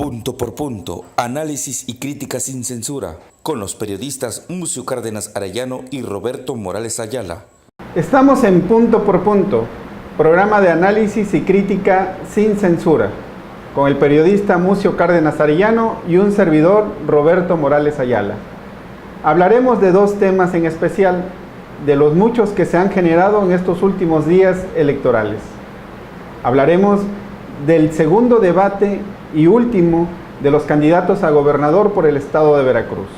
Punto por punto, análisis y crítica sin censura, con los periodistas Mucio Cárdenas Arellano y Roberto Morales Ayala. Estamos en Punto por punto, programa de análisis y crítica sin censura, con el periodista Mucio Cárdenas Arellano y un servidor, Roberto Morales Ayala. Hablaremos de dos temas en especial, de los muchos que se han generado en estos últimos días electorales. Hablaremos del segundo debate y último de los candidatos a gobernador por el estado de Veracruz.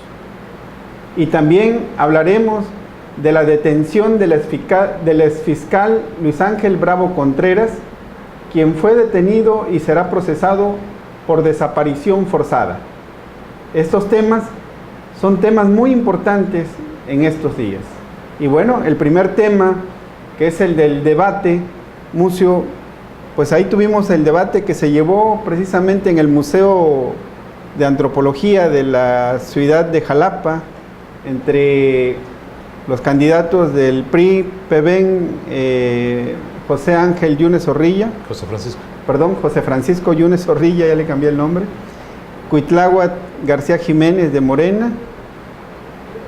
Y también hablaremos de la detención del exfiscal Luis Ángel Bravo Contreras, quien fue detenido y será procesado por desaparición forzada. Estos temas son temas muy importantes en estos días. Y bueno, el primer tema, que es el del debate, Mucio, pues ahí tuvimos el debate que se llevó precisamente en el Museo de Antropología de la ciudad de Jalapa, entre los candidatos del PRI, PEVEN, José Ángel Yunes Zorrilla. José Francisco Yunes Zorrilla, ya le cambié el nombre. Cuitláhuac García Jiménez de Morena,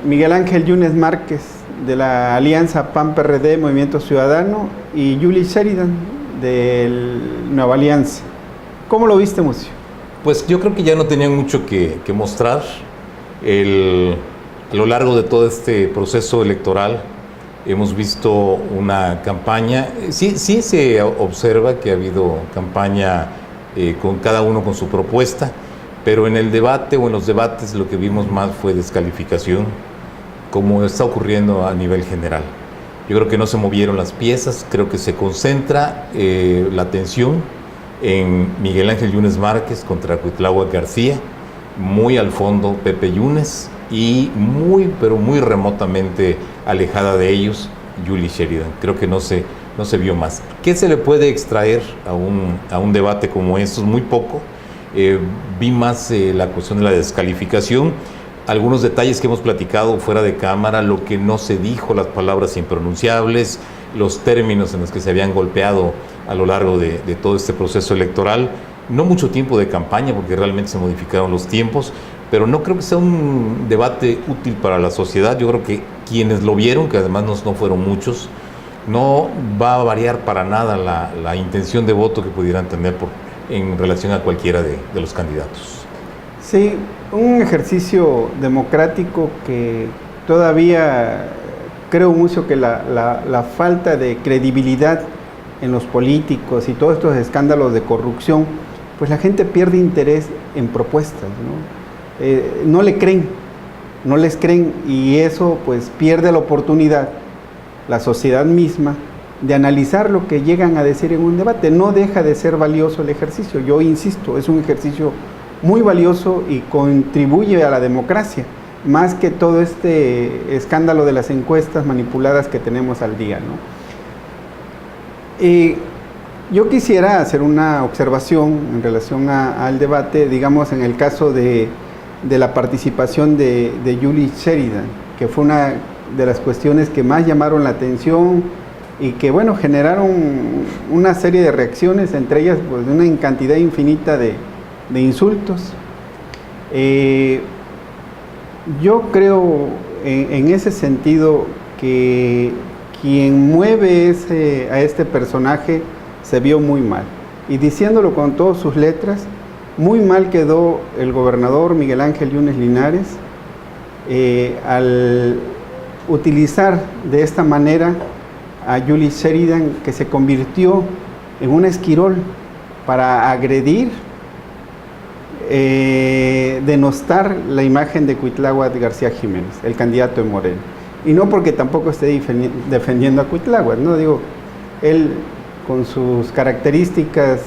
Miguel Ángel Yunes Márquez de la Alianza PAN-PRD Movimiento Ciudadano y Julie Sheridan de Nueva Alianza. ¿Cómo lo viste, Mucio? Pues yo creo que ya no tenían mucho que mostrar. A lo largo de todo este proceso electoral hemos visto una campaña. Sí se observa que ha habido campaña con cada uno con su propuesta, pero en el debate o en los debates lo que vimos más fue descalificación, como está ocurriendo a nivel general. Yo creo que no se movieron las piezas, creo que se concentra la atención en Miguel Ángel Yunes Márquez contra Cuitláhuac García, muy al fondo Pepe Yunes y pero muy remotamente alejada de ellos Julie Sheridan. Creo que no se vio más. ¿Qué se le puede extraer a un debate como estos? Muy poco. Vi más la cuestión de la descalificación, algunos detalles que hemos platicado fuera de cámara, lo que no se dijo, las palabras impronunciables, los términos en los que se habían golpeado a lo largo de todo este proceso electoral. No mucho tiempo de campaña, porque realmente se modificaron los tiempos, pero no creo que sea un debate útil para la sociedad. Yo creo que quienes lo vieron, que además no fueron muchos, no va a variar para nada la intención de voto que pudieran tener en relación a cualquiera de los candidatos. Sí, un ejercicio democrático que todavía creo mucho que la falta de credibilidad en los políticos y todos estos escándalos de corrupción, pues la gente pierde interés en propuestas, ¿no? No les creen y eso pues pierde la oportunidad, la sociedad misma, de analizar lo que llegan a decir en un debate. No deja de ser valioso el ejercicio, yo insisto, es un ejercicio muy valioso y contribuye a la democracia, más que todo este escándalo de las encuestas manipuladas que tenemos al día, ¿no? Yo quisiera hacer una observación en relación al debate, digamos en el caso de la participación de Julie Sheridan, que fue una de las cuestiones que más llamaron la atención y que, bueno, generaron una serie de reacciones, entre ellas pues una cantidad infinita de insultos. Yo creo en ese sentido que quien mueve a este personaje se vio muy mal, y diciéndolo con todas sus letras, muy mal quedó el gobernador Miguel Ángel Yunes Linares al utilizar de esta manera a Julie Sheridan, que se convirtió en un esquirol para agredir, denostar la imagen de Cuitláhuac García Jiménez, el candidato de Morena. Y no porque tampoco esté defendiendo a Cuitláhuac, ¿no? Digo, él con sus características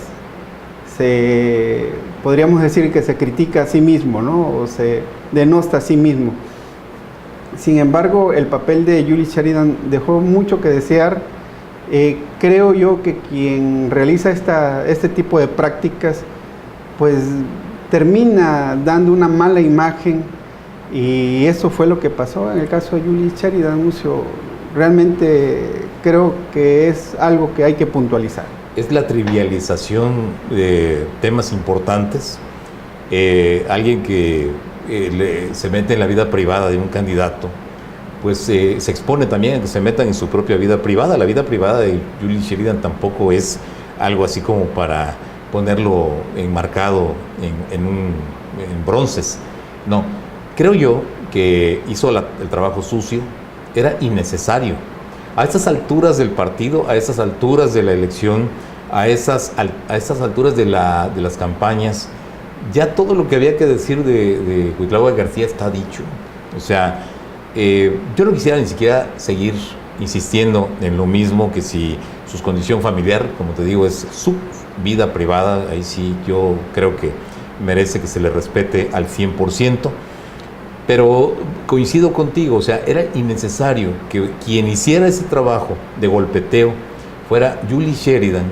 podríamos decir que se critica a sí mismo, ¿no? O se denosta a sí mismo. Sin embargo, el papel de Julie Sheridan dejó mucho que desear. Creo yo que quien realiza este tipo de prácticas, pues termina dando una mala imagen, y eso fue lo que pasó en el caso de Julie Sheridan, Mucio. Realmente creo que es algo que hay que puntualizar. Es la trivialización de temas importantes alguien que se mete en la vida privada de un candidato, pues se expone también a que se metan en su propia vida privada. La vida privada de Julie Sheridan tampoco es algo así como para ponerlo enmarcado en bronces. No, creo yo que hizo el trabajo sucio, era innecesario. A estas alturas del partido, a estas alturas de la elección, a estas alturas de las campañas, ya todo lo que había que decir de Cuitláhuac García está dicho. O sea, yo no quisiera ni siquiera seguir insistiendo en lo mismo, que si su condición familiar, como te digo, es su vida privada, ahí sí yo creo que merece que se le respete al 100%, pero coincido contigo, o sea, era innecesario que quien hiciera ese trabajo de golpeteo fuera Julie Sheridan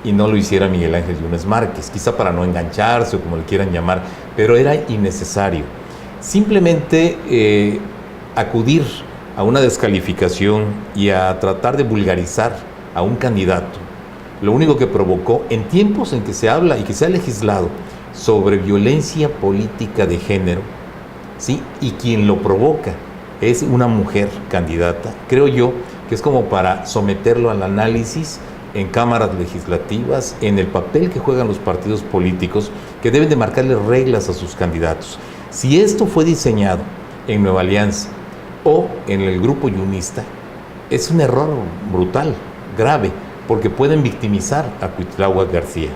y no lo hiciera Miguel Ángel Yunes Márquez, quizá para no engancharse o como le quieran llamar, pero era innecesario. Simplemente acudir a una descalificación y a tratar de vulgarizar a un candidato, lo único que provocó, en tiempos en que se habla y que se ha legislado sobre violencia política de género, ¿sí? Y quien lo provoca es una mujer candidata, creo yo que es como para someterlo al análisis en cámaras legislativas, en el papel que juegan los partidos políticos, que deben de marcarle reglas a sus candidatos. Si esto fue diseñado en Nueva Alianza o en el grupo yunista, es un error brutal, grave, porque pueden victimizar a Cuitláhuac García.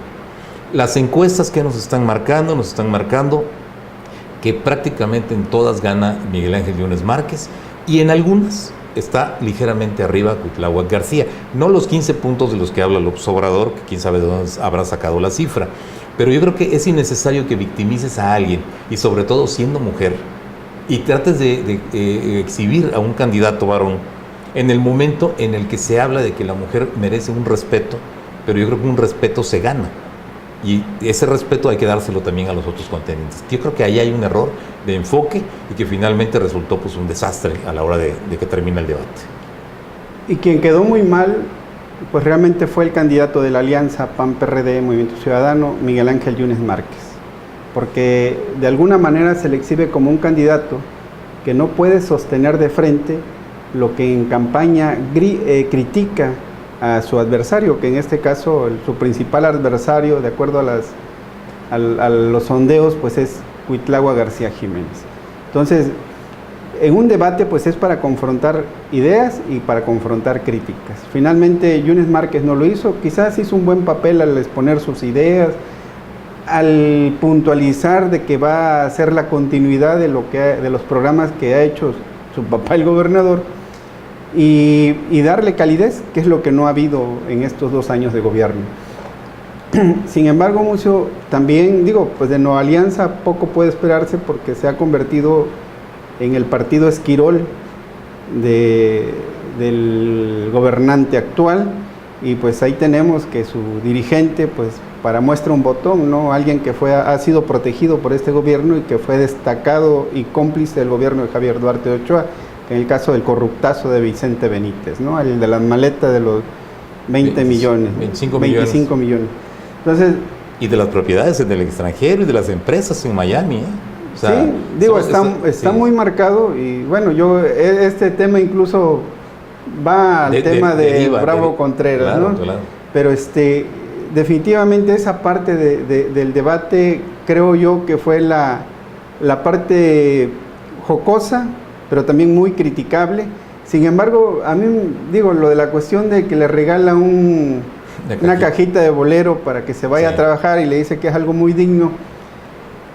Las encuestas que nos están marcando que prácticamente en todas gana Miguel Ángel Yunes Márquez, y en algunas está ligeramente arriba Cuitláhuac García. No los 15 puntos de los que habla López Obrador, que quién sabe de dónde habrá sacado la cifra, pero yo creo que es innecesario que victimices a alguien, y sobre todo siendo mujer, y trates de exhibir a un candidato varón en el momento en el que se habla de que la mujer merece un respeto, pero yo creo que un respeto se gana, y ese respeto hay que dárselo también a los otros contendientes. Yo creo que ahí hay un error de enfoque y que finalmente resultó pues un desastre a la hora de que termina el debate. Y quien quedó muy mal, pues realmente fue el candidato de la alianza PAN-PRD, Movimiento Ciudadano, Miguel Ángel Yunes Márquez, porque de alguna manera se le exhibe como un candidato que no puede sostener de frente lo que en campaña critica a su adversario, que en este caso su principal adversario, de acuerdo a los sondeos, pues es Cuitláhuac García Jiménez. Entonces, en un debate pues es para confrontar ideas y para confrontar críticas. Finalmente Yunes Márquez no lo hizo, quizás hizo un buen papel al exponer sus ideas, al puntualizar de que va a ser la continuidad de los programas que ha hecho su papá el gobernador, y darle calidez, que es lo que no ha habido en estos 2 años de gobierno. Sin embargo, Mucio, también digo, pues de Nueva Alianza poco puede esperarse, porque se ha convertido en el partido esquirol del gobernante actual, y pues ahí tenemos que su dirigente, pues para muestra un botón, ¿no? Alguien que ha sido protegido por este gobierno y que fue destacado y cómplice del gobierno de Javier Duarte de Ochoa, en el caso del corruptazo de Vicente Benítez, ¿no? El de las maletas de los 25 millones. Entonces, y de las propiedades en el extranjero y de las empresas en Miami, O sea, sí, digo, está muy marcado, y bueno, este tema incluso va al tema de Bravo Contreras, claro, ¿no? Claro. Pero definitivamente esa parte del debate creo yo que fue la parte jocosa, pero también muy criticable. Sin embargo, a mí, digo, lo de la cuestión de que le regala una cajita de bolero para que se vaya a trabajar y le dice que es algo muy digno,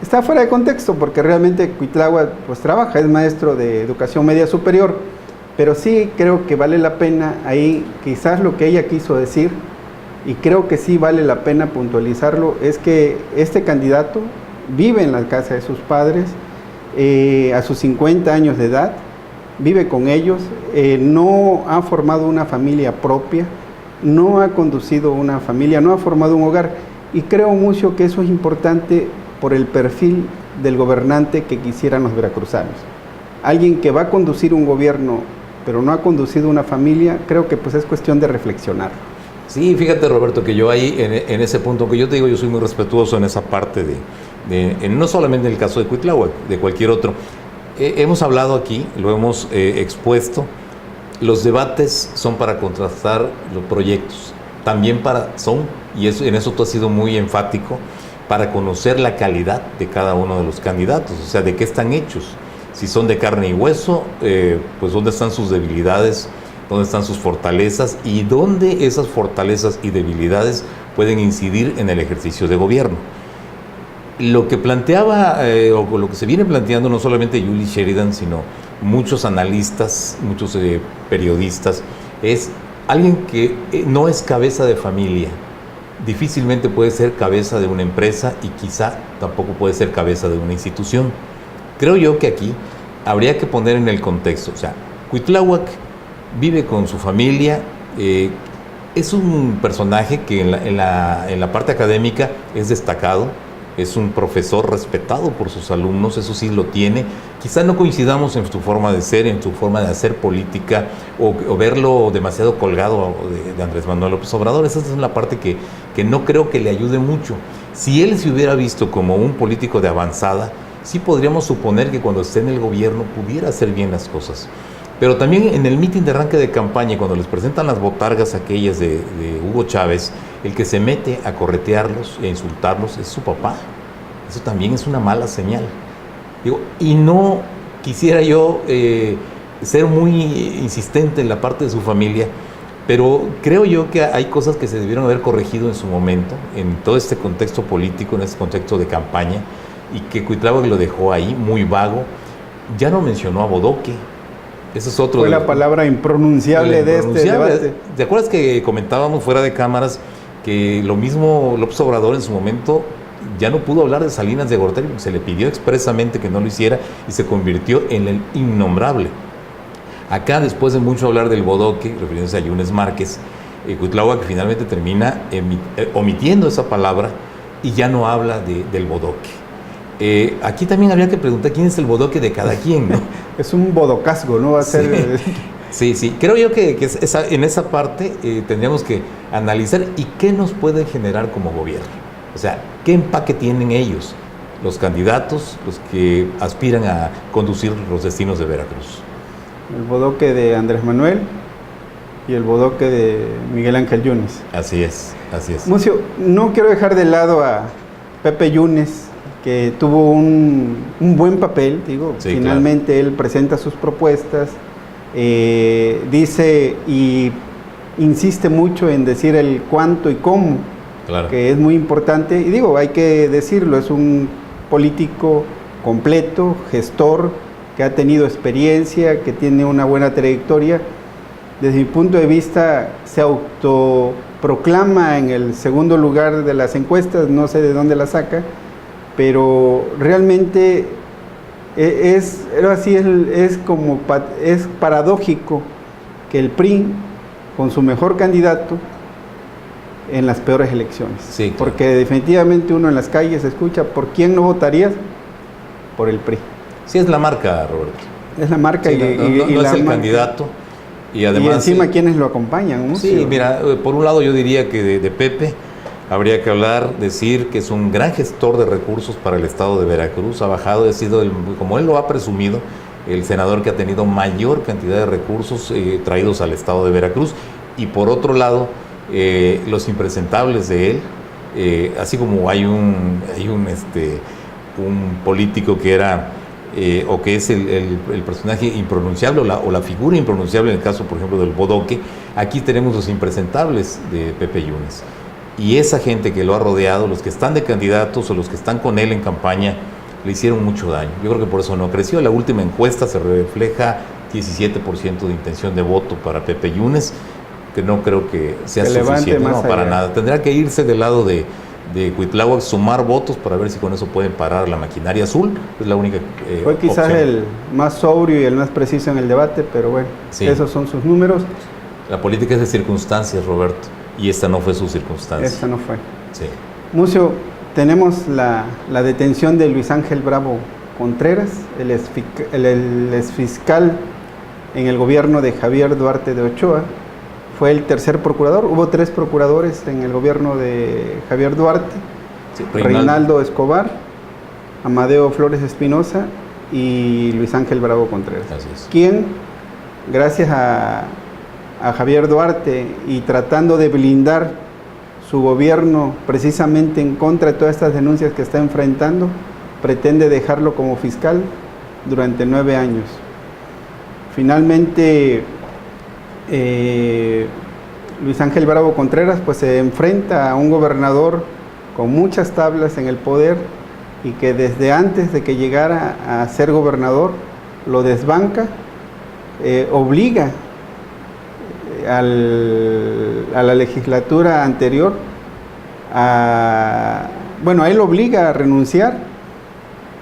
está fuera de contexto, porque realmente Cuitláhuac pues trabaja, es maestro de educación media superior, pero sí creo que vale la pena ahí, quizás lo que ella quiso decir, y creo que sí vale la pena puntualizarlo, es que este candidato vive en la casa de sus padres, a sus 50 años de edad, vive con ellos, no ha formado una familia propia, no ha conducido una familia, no ha formado un hogar, y creo mucho que eso es importante por el perfil del gobernante que quisieran los veracruzanos. Alguien que va a conducir un gobierno, pero no ha conducido una familia, creo que pues es cuestión de reflexionar. Sí, fíjate, Roberto, que yo ahí, en ese punto, que yo te digo, yo soy muy respetuoso en esa parte no solamente en el caso de Cuitláhuac, de cualquier otro. Hemos hablado aquí, lo hemos expuesto, los debates son para contrastar los proyectos, también y en eso tú has sido muy enfático, para conocer la calidad de cada uno de los candidatos, o sea, de qué están hechos. Si son de carne y hueso, pues dónde están sus debilidades, dónde están sus fortalezas y dónde esas fortalezas y debilidades pueden incidir en el ejercicio de gobierno. Lo que planteaba, o lo que se viene planteando no solamente Yuli Sheridan, sino muchos analistas, muchos periodistas, es alguien que no es cabeza de familia, difícilmente puede ser cabeza de una empresa y quizá tampoco puede ser cabeza de una institución. Creo yo que aquí habría que poner en el contexto, o sea, Cuitláhuac vive con su familia, es un personaje que en la parte académica es destacado, es un profesor respetado por sus alumnos, eso sí lo tiene. Quizá no coincidamos en su forma de ser, en su forma de hacer política o verlo demasiado colgado de Andrés Manuel López Obrador. Esa es la parte que no creo que le ayude mucho. Si él se hubiera visto como un político de avanzada, sí podríamos suponer que cuando esté en el gobierno pudiera hacer bien las cosas. Pero también en el mitin de arranque de campaña, cuando les presentan las botargas aquellas de Hugo Chávez, el que se mete a corretearlos e insultarlos es su papá. Eso también es una mala señal. Digo, y no quisiera yo ser muy insistente en la parte de su familia, pero creo yo que hay cosas que se debieron haber corregido en su momento, en todo este contexto político, en este contexto de campaña, y que Cuitláhuac lo dejó ahí, muy vago. Ya no mencionó a Bodoque. Eso es otro. Fue la palabra impronunciable de este debate. ¿Te acuerdas que comentábamos fuera de cámaras que lo mismo López Obrador en su momento ya no pudo hablar de Salinas de Gortari? Se le pidió expresamente que no lo hiciera y se convirtió en el innombrable. Acá, después de mucho hablar del Bodoque, refiriéndose a Yunes Márquez, Cuitláhuac finalmente termina omitiendo esa palabra y ya no habla del Bodoque. Aquí también habría que preguntar quién es el Bodoque de cada quien, ¿no? Es un bodocasgo, ¿no? Va a ser... Sí. Creo yo que en esa parte tendríamos que analizar y qué nos puede generar como gobierno. O sea, qué empaque tienen ellos, los candidatos, los que aspiran a conducir los destinos de Veracruz. El Bodoque de Andrés Manuel y el Bodoque de Miguel Ángel Yunes. Así es. Mucio, no quiero dejar de lado a Pepe Yunes, que tuvo un buen papel, sí, finalmente claro. Él presenta sus propuestas, dice y insiste mucho en decir el cuánto y cómo, claro. Que es muy importante, y hay que decirlo, es un político completo, gestor, que ha tenido experiencia, que tiene una buena trayectoria. Desde mi punto de vista, se autoproclama en el segundo lugar de las encuestas, no sé de dónde la saca, pero realmente es paradójico que el PRI, con su mejor candidato, en las peores elecciones. Sí, claro. Porque definitivamente uno en las calles escucha, ¿por quién no votarías? Por el PRI. Sí, es la marca, Roberto. Es la marca, sí, no es el candidato. Y además, encima quienes lo acompañan. ¿No? Sí, mira, por un lado yo diría que de Pepe habría que decir que es un gran gestor de recursos para el estado de Veracruz. Ha bajado, ha sido, como él lo ha presumido, el senador que ha tenido mayor cantidad de recursos traídos al estado de Veracruz. Y por otro lado, los impresentables de él, así como hay un político que era o que es el personaje impronunciable o la figura impronunciable en el caso, por ejemplo, del Bodoque, aquí tenemos los impresentables de Pepe Yunes. Y esa gente que lo ha rodeado, los que están de candidatos o los que están con él en campaña, le hicieron mucho daño. Yo creo que por eso no creció. La última encuesta se refleja 17% de intención de voto para Pepe Yunes, que no creo que sea suficiente, no, para nada. Tendrá que irse del lado de Cuitláhuac, sumar votos para ver si con eso pueden parar la maquinaria azul. Es la única Fue quizás opción. El más sobrio y el más preciso en el debate, pero bueno, sí. Esos son sus números. La política es de circunstancias, Roberto, y esta no fue su circunstancia. Esta no fue. Sí. Mucio, tenemos la detención de Luis Ángel Bravo Contreras, el exfiscal en el gobierno de Javier Duarte de Ochoa. Fue el tercer procurador. Hubo 3 procuradores en el gobierno de Javier Duarte. Sí, Reinaldo Escobar, Amadeo Flores Espinosa y Luis Ángel Bravo Contreras. Así es. Quien, gracias a Javier Duarte y tratando de blindar su gobierno precisamente en contra de todas estas denuncias que está enfrentando, pretende dejarlo como fiscal durante 9 años. Finalmente, Luis Ángel Bravo Contreras pues se enfrenta a un gobernador con muchas tablas en el poder y que desde antes de que llegara a ser gobernador lo desbanca, obliga a la legislatura anterior a él obliga a renunciar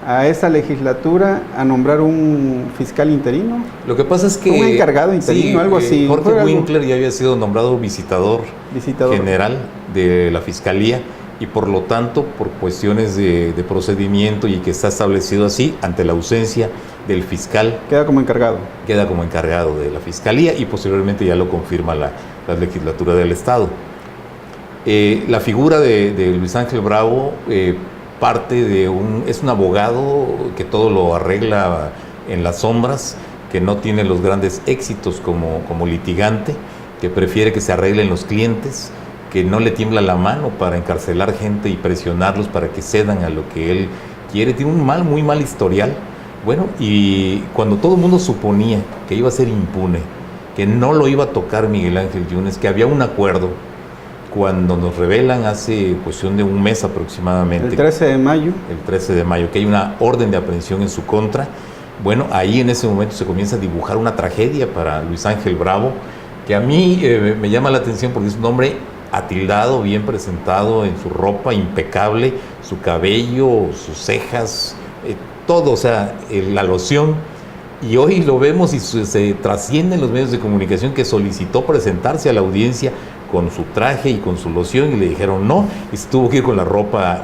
a esa legislatura a nombrar un fiscal interino. Lo que pasa es que... Un encargado interino, algo así. Jorge Winkler ya había sido nombrado visitador general de la Fiscalía y por lo tanto, por cuestiones de procedimiento y que está establecido así, ante la ausencia del fiscal... Queda como encargado. Queda como encargado de la Fiscalía y posteriormente ya lo confirma la legislatura del Estado. La figura de Luis Ángel Bravo... parte de es un abogado que todo lo arregla en las sombras, que no tiene los grandes éxitos como litigante, que prefiere que se arreglen los clientes, que no le tiembla la mano para encarcelar gente y presionarlos para que cedan a lo que él quiere. Tiene un muy mal historial. Bueno, y cuando todo el mundo suponía que iba a ser impune, que no lo iba a tocar Miguel Ángel Yunes, que había un acuerdo, cuando nos revelan hace cuestión de un mes aproximadamente... El 13 de mayo. El 13 de mayo, que hay una orden de aprehensión en su contra. Bueno, ahí en ese momento se comienza a dibujar una tragedia para Luis Ángel Bravo, que a mí me llama la atención porque es un hombre atildado, bien presentado en su ropa, impecable, su cabello, sus cejas, todo, o sea, la loción. Y hoy lo vemos y se trasciende en los medios de comunicación que solicitó presentarse a la audiencia con su traje y con su loción y le dijeron no, y se tuvo que ir con la ropa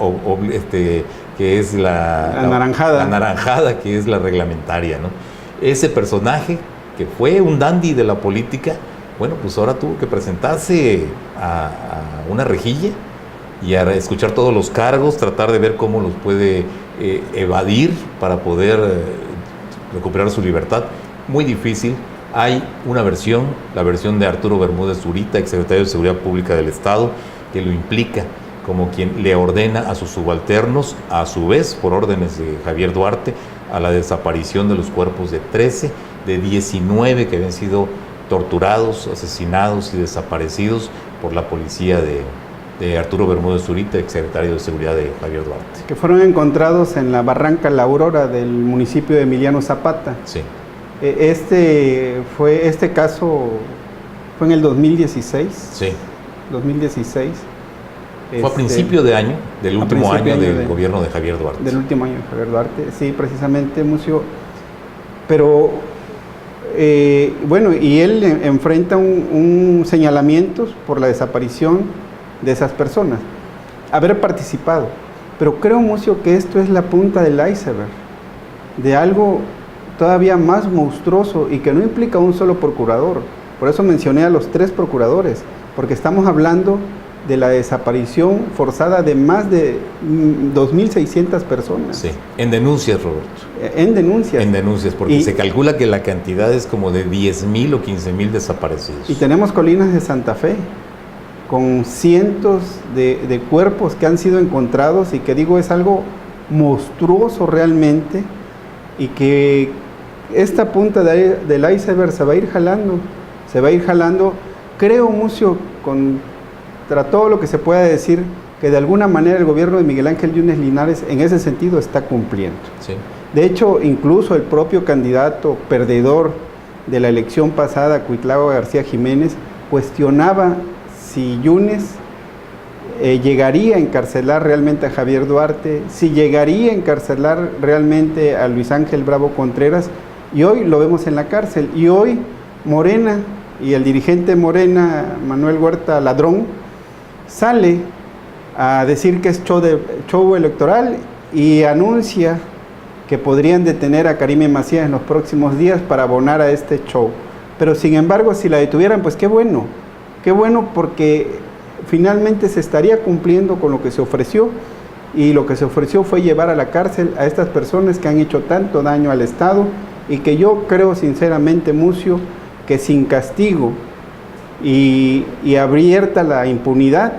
que es la naranjada, que es la reglamentaria, ¿no? Ese personaje que fue un dandy de la política, bueno, pues ahora tuvo que presentarse a una rejilla y a escuchar todos los cargos, tratar de ver cómo los puede evadir para poder recuperar su libertad. Muy difícil. Hay una versión, la versión de Arturo Bermúdez Zurita, exsecretario de Seguridad Pública del Estado, que lo implica como quien le ordena a sus subalternos, a su vez, por órdenes de Javier Duarte, a la desaparición de los cuerpos de 13, de 19 que habían sido torturados, asesinados y desaparecidos por la policía de Arturo Bermúdez Zurita, exsecretario de Seguridad de Javier Duarte. Que fueron encontrados en la Barranca La Aurora del municipio de Emiliano Zapata. Sí. Este caso fue en el 2016. Sí. 2016. Fue a principio de año, del último año del gobierno de Javier Duarte. Del último año de Javier Duarte, sí, precisamente, Mucio. Pero, y él enfrenta un señalamiento por la desaparición de esas personas. Haber participado. Pero creo, Mucio, que esto es la punta del iceberg de algo todavía más monstruoso y que no implica un solo procurador. Por eso mencioné a los 3 procuradores, porque estamos hablando de la desaparición forzada de más de 2.600 personas. Sí, en denuncias, Roberto. En denuncias. En denuncias, porque se calcula que la cantidad es como de 10.000 o 15.000 desaparecidos. Y tenemos Colinas de Santa Fe, con cientos de cuerpos que han sido encontrados y que digo es algo monstruoso realmente, y que esta punta del iceberg se va a ir jalando, creo, Mucio, contra todo lo que se pueda decir, que de alguna manera el gobierno de Miguel Ángel Yunes Linares en ese sentido está cumpliendo. Sí. De hecho, incluso el propio candidato perdedor de la elección pasada, Cuitlahua García Jiménez, cuestionaba si Yunes llegaría a encarcelar realmente a Javier Duarte, si llegaría a encarcelar realmente a Luis Ángel Bravo Contreras, y hoy lo vemos en la cárcel. Y hoy Morena y el dirigente Morena, Manuel Huerta Ladrón, sale a decir que es show electoral y anuncia que podrían detener a Karime Macías en los próximos días para abonar a este show. Pero sin embargo, si la detuvieran, pues qué bueno porque finalmente se estaría cumpliendo con lo que se ofreció y lo que se ofreció fue llevar a la cárcel a estas personas que han hecho tanto daño al Estado y que yo creo sinceramente, Mucio, que sin castigo y abierta la impunidad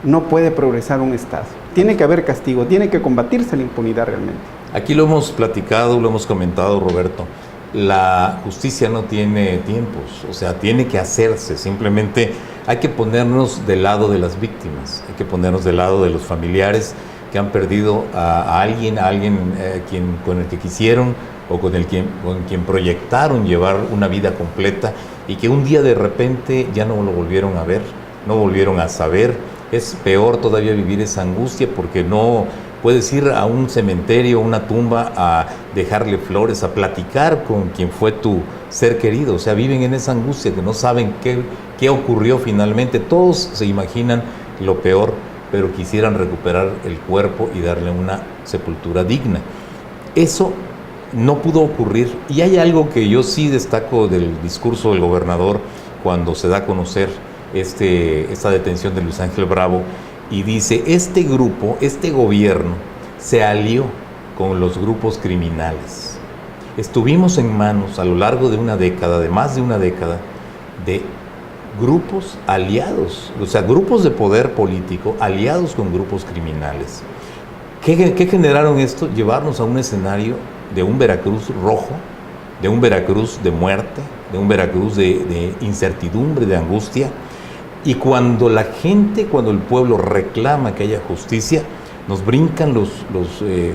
no puede progresar un Estado. Tiene que haber castigo, tiene que combatirse la impunidad realmente. Aquí lo hemos platicado, lo hemos comentado, Roberto. La justicia no tiene tiempos, o sea, tiene que hacerse. Simplemente hay que ponernos del lado de las víctimas, hay que ponernos del lado de los familiares que han perdido a alguien con el que quisieron o con quien proyectaron llevar una vida completa y que un día de repente ya no lo volvieron a ver, no volvieron a saber. Es peor todavía vivir esa angustia porque no puedes ir a un cementerio, a una tumba, a dejarle flores, a platicar con quien fue tu ser querido. O sea, viven en esa angustia que no saben qué ocurrió finalmente. Todos se imaginan lo peor, pero quisieran recuperar el cuerpo y darle una sepultura digna. Eso no pudo ocurrir. Y hay algo que yo sí destaco del discurso del gobernador cuando se da a conocer esta detención de Luis Ángel Bravo, y dice, este grupo, este gobierno se alió con los grupos criminales. Estuvimos en manos a lo largo de una década, de más de una década, de grupos aliados, o sea, grupos de poder político aliados con grupos criminales. ¿Qué generaron esto? Llevarnos a un escenario de un Veracruz rojo, de un Veracruz de muerte, de un Veracruz de incertidumbre, de angustia. Y cuando el pueblo reclama que haya justicia, nos brincan los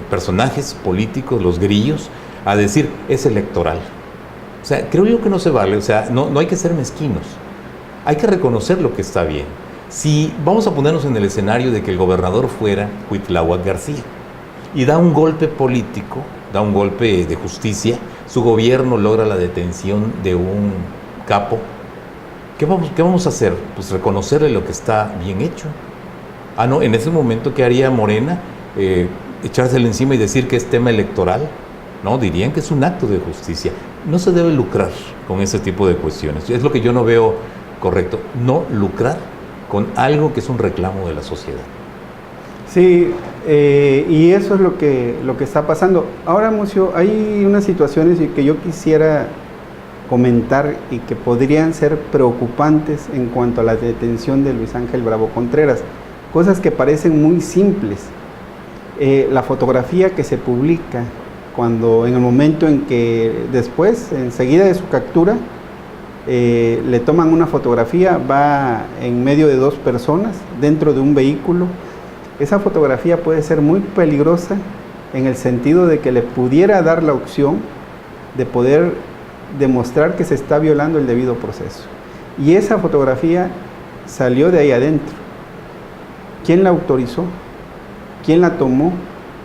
personajes políticos, los grillos, a decir, es electoral. O sea, creo yo que no se vale, o sea, no hay que ser mezquinos. Hay que reconocer lo que está bien. Si vamos a ponernos en el escenario de que el gobernador fuera Cuitláhuac García y da un golpe político, da un golpe de justicia, su gobierno logra la detención de un capo, ¿qué vamos a hacer? Pues reconocerle lo que está bien hecho. No, en ese momento, ¿qué haría Morena? Echárselo encima y decir que es tema electoral. No, dirían que es un acto de justicia. No se debe lucrar con ese tipo de cuestiones. Es lo que yo no veo correcto. No lucrar con algo que es un reclamo de la sociedad. Sí, y eso es lo que está pasando. Ahora, Mucio, hay unas situaciones que yo quisiera comentar y que podrían ser preocupantes en cuanto a la detención de Luis Ángel Bravo Contreras, cosas que parecen muy simples. La fotografía que se publica cuando en el momento en que después, enseguida de su captura, le toman una fotografía, va en medio de dos personas dentro de un vehículo. Esa fotografía puede ser muy peligrosa en el sentido de que le pudiera dar la opción de poder demostrar que se está violando el debido proceso. Y esa fotografía salió de ahí adentro. ¿Quién la autorizó? ¿Quién la tomó?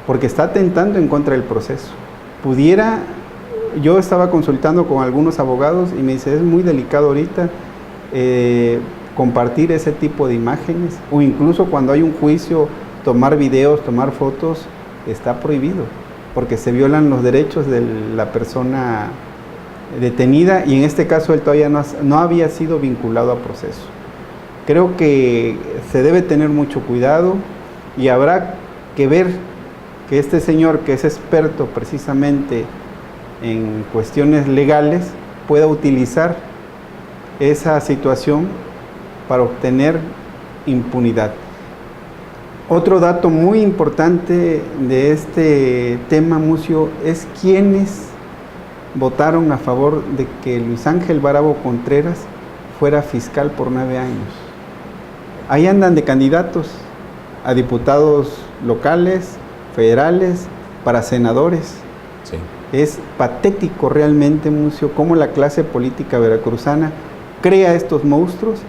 Porque está atentando en contra del proceso. Yo estaba consultando con algunos abogados y me dice, es muy delicado ahorita compartir ese tipo de imágenes, o incluso cuando hay un juicio, tomar videos, tomar fotos, está prohibido, porque se violan los derechos de la persona detenida, y en este caso él todavía no había sido vinculado a proceso. Creo que se debe tener mucho cuidado y habrá que ver que este señor, que es experto precisamente en cuestiones legales, pueda utilizar esa situación para obtener impunidad. Otro dato muy importante de este tema, Mucio, es quiénes votaron a favor de que Luis Ángel Bravo Contreras fuera fiscal por 9 años. Ahí andan de candidatos a diputados locales, federales, para senadores. Sí. Es patético realmente, Mucio, cómo la clase política veracruzana crea estos monstruos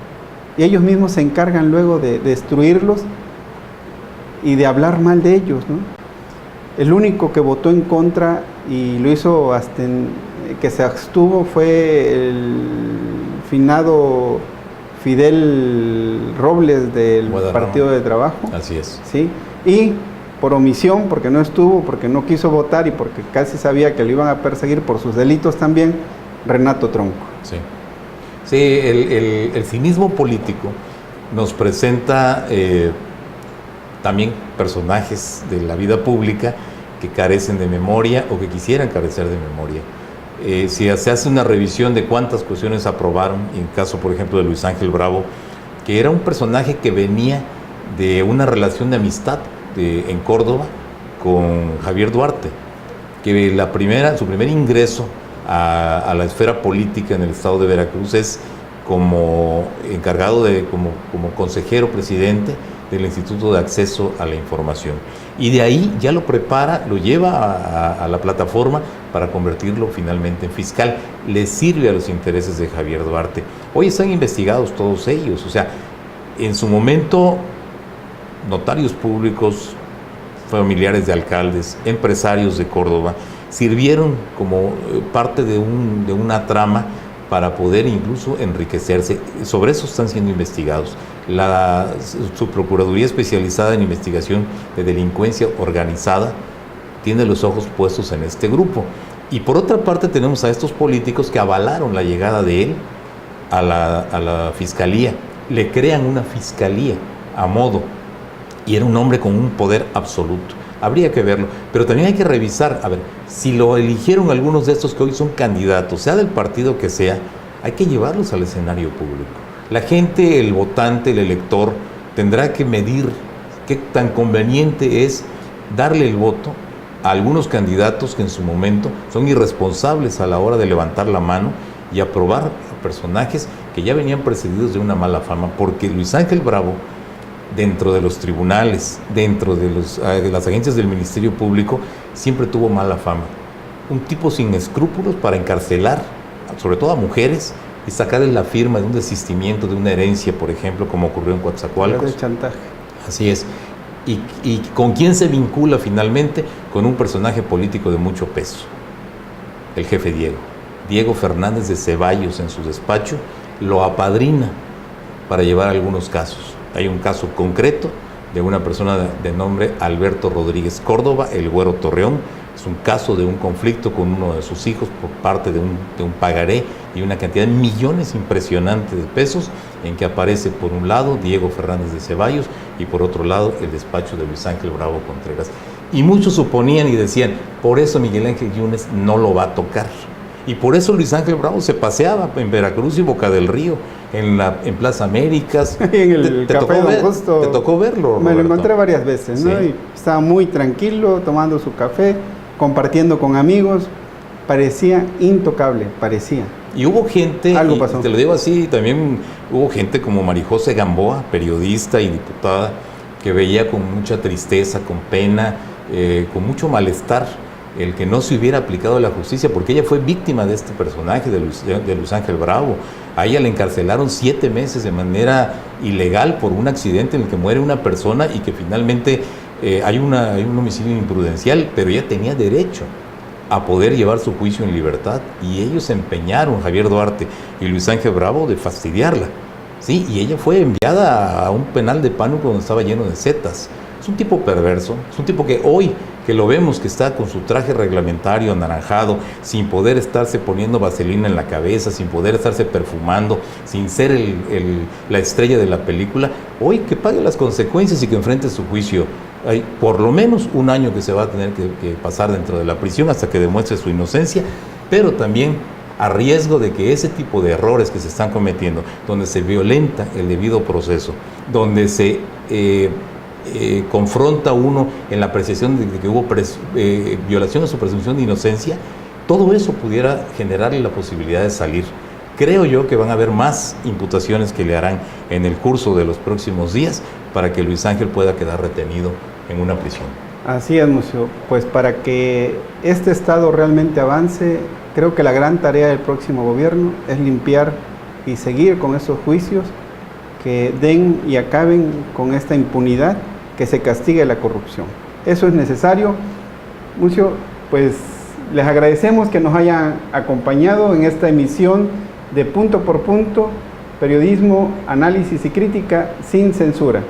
y ellos mismos se encargan luego de destruirlos y de hablar mal de ellos, ¿no? El único que votó en contra y lo hizo hasta que se abstuvo fue el finado Fidel Robles del Partido de Trabajo. Así es. ¿Sí? Y por omisión, porque no estuvo, porque no quiso votar y porque casi sabía que lo iban a perseguir por sus delitos también, Renato Tronco. Sí, sí, el cinismo político nos presenta también personajes de la vida pública que carecen de memoria o que quisieran carecer de memoria. Si se hace una revisión de cuántas cuestiones aprobaron, en el caso, por ejemplo, de Luis Ángel Bravo, que era un personaje que venía de una relación de amistad en Córdoba con Javier Duarte, que su primer ingreso a la esfera política en el estado de Veracruz es como encargado como consejero presidente del Instituto de Acceso a la Información. Y de ahí ya lo prepara, lo lleva a la plataforma para convertirlo finalmente en fiscal. Le sirve a los intereses de Javier Duarte. Hoy están investigados todos ellos. O sea, en su momento, notarios públicos, familiares de alcaldes, empresarios de Córdoba, sirvieron como parte de una trama para poder incluso enriquecerse. Sobre eso están siendo investigados. La Subprocuraduría Especializada en Investigación de Delincuencia Organizada tiene los ojos puestos en este grupo. Y por otra parte tenemos a estos políticos que avalaron la llegada de él a la fiscalía. Le crean una fiscalía a modo, y era un hombre con un poder absoluto. Habría que verlo, pero también hay que revisar, a ver, si lo eligieron algunos de estos que hoy son candidatos, sea del partido que sea, hay que llevarlos al escenario público. La gente, el votante, el elector, tendrá que medir qué tan conveniente es darle el voto a algunos candidatos que en su momento son irresponsables a la hora de levantar la mano y aprobar a personajes que ya venían precedidos de una mala fama, porque Luis Ángel Bravo, dentro de los tribunales, dentro de las agencias del Ministerio Público, siempre tuvo mala fama. Un tipo sin escrúpulos para encarcelar, sobre todo a mujeres, y sacarles la firma de un desistimiento de una herencia, por ejemplo, como ocurrió en Coatzacoalcos. De chantaje. Así es. ¿Y con quién se vincula finalmente? Con un personaje político de mucho peso, el jefe Diego Fernández de Ceballos. En su despacho lo apadrina para llevar algunos casos. Hay un caso concreto de una persona de nombre Alberto Rodríguez Córdoba, el Güero Torreón. Es un caso de un conflicto con uno de sus hijos por parte de un pagaré y una cantidad de millones impresionante de pesos, en que aparece por un lado Diego Fernández de Ceballos y por otro lado el despacho de Luis Ángel Bravo Contreras. Y muchos suponían y decían, por eso Miguel Ángel Yunes no lo va a tocar. Y por eso Luis Ángel Bravo se paseaba en Veracruz y Boca del Río, en Plaza Américas. En el Café Don Justo. ¿Te tocó verlo, Roberto? Me lo encontré varias veces, ¿no? Sí. Y estaba muy tranquilo, tomando su café, compartiendo con amigos. Parecía intocable, parecía. Y hubo gente, algo pasó. Te lo digo así, también hubo gente como Marijose Gamboa, periodista y diputada, que veía con mucha tristeza, con pena, con mucho malestar el que no se hubiera aplicado la justicia, porque ella fue víctima de este personaje, de Luis Ángel Bravo. A ella le encarcelaron 7 meses de manera ilegal por un accidente en el que muere una persona y que finalmente hay un homicidio imprudencial, pero ella tenía derecho a poder llevar su juicio en libertad, y ellos se empeñaron, Javier Duarte y Luis Ángel Bravo, de fastidiarla. Sí, y ella fue enviada a un penal de Pánuco donde estaba lleno de setas. Es un tipo perverso, es un tipo que hoy, que lo vemos que está con su traje reglamentario anaranjado, sin poder estarse poniendo vaselina en la cabeza, sin poder estarse perfumando, sin ser la estrella de la película, hoy que pague las consecuencias y que enfrente su juicio. Hay por lo menos 1 año que se va a tener que pasar dentro de la prisión hasta que demuestre su inocencia, pero también a riesgo de que ese tipo de errores que se están cometiendo, donde se violenta el debido proceso, donde se confronta uno en la apreciación de que hubo violación a su presunción de inocencia, todo eso pudiera generarle la posibilidad de salir. Creo yo que van a haber más imputaciones que le harán en el curso de los próximos días para que Luis Ángel pueda quedar retenido en una prisión. Así es, Mucio. Pues para que este Estado realmente avance, creo que la gran tarea del próximo gobierno es limpiar y seguir con esos juicios que den y acaben con esta impunidad, que se castigue la corrupción. Eso es necesario. Mucio, pues les agradecemos que nos hayan acompañado en esta emisión de Punto por Punto, periodismo, análisis y crítica sin censura.